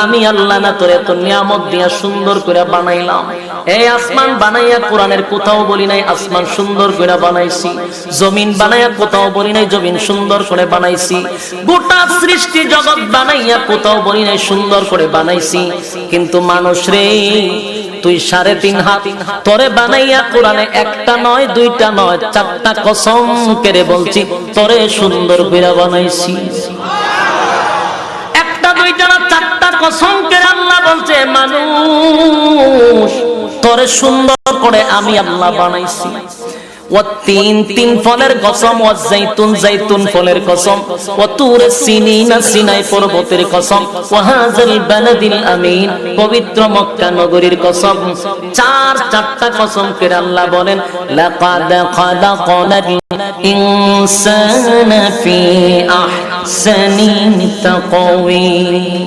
আমি আল্লাহ না তোর এত নিয়ামত দিয়া সুন্দর করে বানাইলাম। এই আসমান বানাইয়া কোরআনের কোথাও বলি নাই আসমান সুন্দর করে বানাইছি, জমিন বানাইয়া কোথাও বলি নাই জমিন সুন্দর করে বানাইছি, গোটা সৃষ্টি জগৎ বানাইয়া কোথাও বলি নাই সুন্দর করে বানাইছি। কিন্তু মানুষ রে, তুই 3.5 হাত তোরে বানাইয়া কোরআনে একটা নয় দুইটা নয় 4টা কসম করে বলছি তোরে সুন্দর করে বানাইছি। একটা দুইটা না 4টা কসম করে আল্লাহ বলছে মানুষ তোরে সুন্দর করে আমি আল্লাহ বানাইছি। তিন ফলের কসম, জাইতুন ফলের কসম, সিনাই পর্বতের কসম, ওয়াহাযাল বালাদিল আমিন পবিত্র মক্কা নগরীর কসম। 4টা কসম করে আল্লাহ বলেন লাকাদ খালাকনাল ইনসানা ফি আহসানি তাকওয়িম।